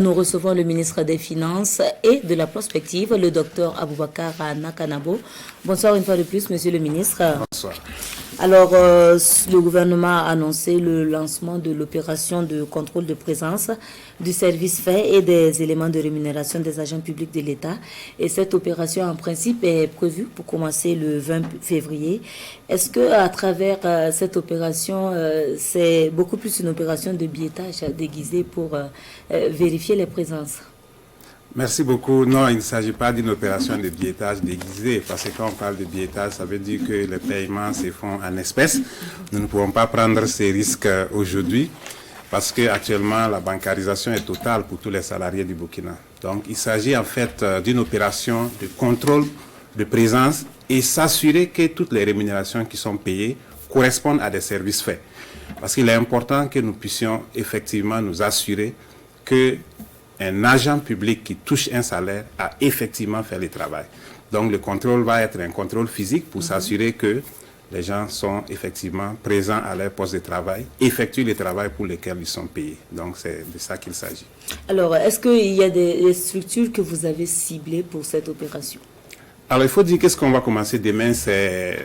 Nous recevons le ministre des Finances et de la Prospective, le docteur Aboubakar Nakanabo. Bonsoir une fois de plus, monsieur le ministre. Bonsoir. Alors, le gouvernement a annoncé le lancement de l'opération de contrôle de présence du service fait et des éléments de rémunération des agents publics de l'État. Et cette opération, en principe, est prévue pour commencer le 20 février. Est-ce que, à travers cette opération, c'est beaucoup plus une opération de biaitage déguisée pour vérifier les présences? Merci beaucoup. Non, il ne s'agit pas d'une opération de biaitage déguisée, parce que quand on parle de biaitage, ça veut dire que les paiements se font en espèces. Nous ne pouvons pas prendre ces risques aujourd'hui, parce qu'actuellement, la bancarisation est totale pour tous les salariés du Burkina. Donc, il s'agit en fait d'une opération de contrôle de présence et s'assurer que toutes les rémunérations qui sont payées correspondent à des services faits. Parce qu'il est important que nous puissions effectivement nous assurer que un agent public qui touche un salaire a effectivement fait le travail. Donc le contrôle va être un contrôle physique pour s'assurer que les gens sont effectivement présents à leur poste de travail, effectuent le travail pour lequel ils sont payés. Donc c'est de ça qu'il s'agit. Alors, est-ce qu'il y a des structures que vous avez ciblées pour cette opération? Alors il faut dire que ce qu'on va commencer demain, c'est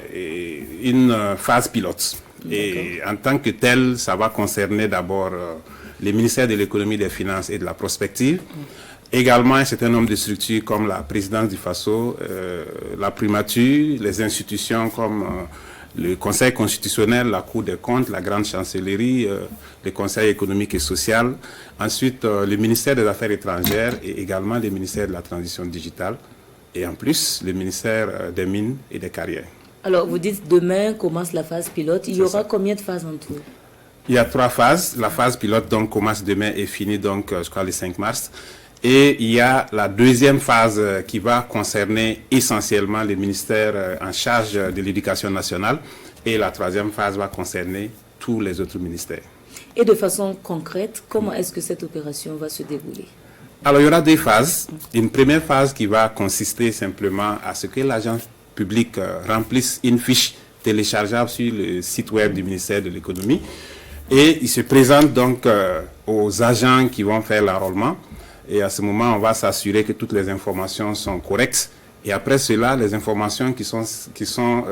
une phase pilote. Et en tant que tel, ça va concerner d'abord les ministères de l'économie, des finances et de la prospective. Également, un certain nombre de structures comme la présidence du FASO, la primature, les institutions comme le Conseil constitutionnel, la Cour des comptes, la Grande Chancellerie, le Conseil économique et social. Ensuite, le ministère des Affaires étrangères et également le ministère de la Transition digitale. Et en plus, le ministère des Mines et des Carrières. Alors, vous dites demain commence la phase pilote. Il y aura combien de phases en tout? Il y a 3 phases. La phase pilote donc commence demain et finit donc, je crois, le 5 mars. Et il y a la deuxième phase qui va concerner essentiellement les ministères en charge de l'éducation nationale. Et la troisième phase va concerner tous les autres ministères. Et de façon concrète, comment est-ce que cette opération va se dérouler? Alors, il y aura 2 phases. Une première phase qui va consister simplement à ce que l'agent public remplisse une fiche téléchargeable sur le site web du ministère de l'économie. Et il se présente donc aux agents qui vont faire l'enrôlement. Et à ce moment, on va s'assurer que toutes les informations sont correctes. Et après cela, les informations qui sont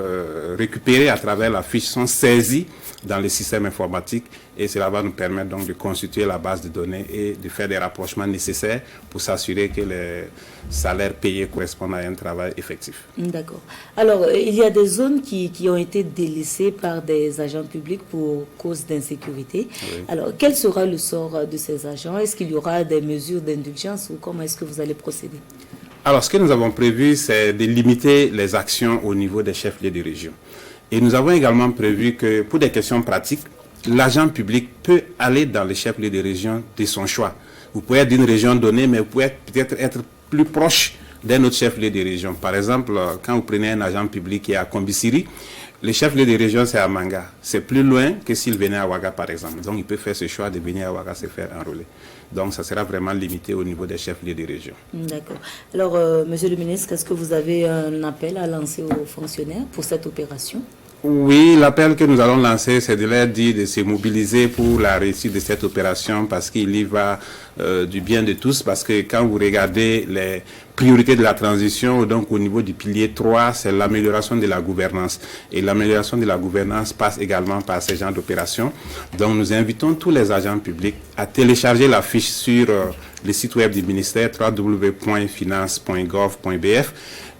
récupérées à travers la fiche sont saisies dans le système informatique. Et cela va nous permettre donc de constituer la base de données et de faire des rapprochements nécessaires pour s'assurer que les salaires payés correspondent à un travail effectif. D'accord. Alors, il y a des zones qui ont été délaissées par des agents publics pour cause d'insécurité. Oui. Alors, quel sera le sort de ces agents? Est-ce qu'il y aura des mesures d'indulgence ou comment est-ce que vous allez procéder? Alors, ce que nous avons prévu, c'est de limiter les actions au niveau des chefs-lieux de région. Et nous avons également prévu que, pour des questions pratiques, l'agent public peut aller dans les chefs-lieux de région de son choix. Vous pouvez être d'une région donnée, mais vous pouvez peut-être être plus proche d'un autre chef-lieu de région. Par exemple, quand vous prenez un agent public qui est à Kombisiri, le chef-lieu de région, c'est à Manga. C'est plus loin que s'il venait à Ouaga, par exemple. Donc, il peut faire ce choix de venir à Ouaga se faire enrôler. Donc, ça sera vraiment limité au niveau des chefs-lieux de région. D'accord. Alors, monsieur le ministre, est-ce que vous avez un appel à lancer aux fonctionnaires pour cette opération? Oui, l'appel que nous allons lancer, c'est de leur dire de se mobiliser pour la réussite de cette opération parce qu'il y va du bien de tous. Parce que quand vous regardez les priorités de la transition, donc au niveau du pilier 3, c'est l'amélioration de la gouvernance. Et l'amélioration de la gouvernance passe également par ces genres d'opérations. Donc nous invitons tous les agents publics à télécharger la fiche sur le site web du ministère www.finance.gov.bf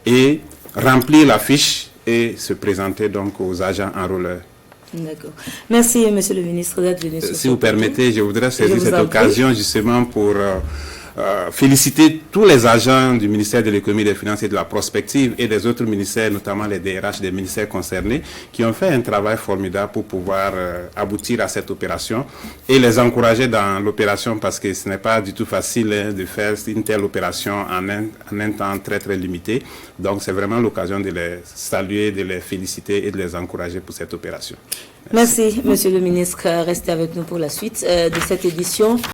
et remplir la fiche et se présenter donc aux agents enrôleurs. D'accord. Merci, monsieur le ministre, d'être venu sur si vous permettez, je voudrais saisir cette occasion justement pour féliciter tous les agents du ministère de l'économie, des finances et de la prospective et des autres ministères, notamment les DRH des ministères concernés, qui ont fait un travail formidable pour pouvoir aboutir à cette opération et les encourager dans l'opération parce que ce n'est pas du tout facile de faire une telle opération en un temps très très limité. Donc c'est vraiment l'occasion de les saluer, de les féliciter et de les encourager pour cette opération. Merci, monsieur le ministre. Restez avec nous pour la suite de cette édition.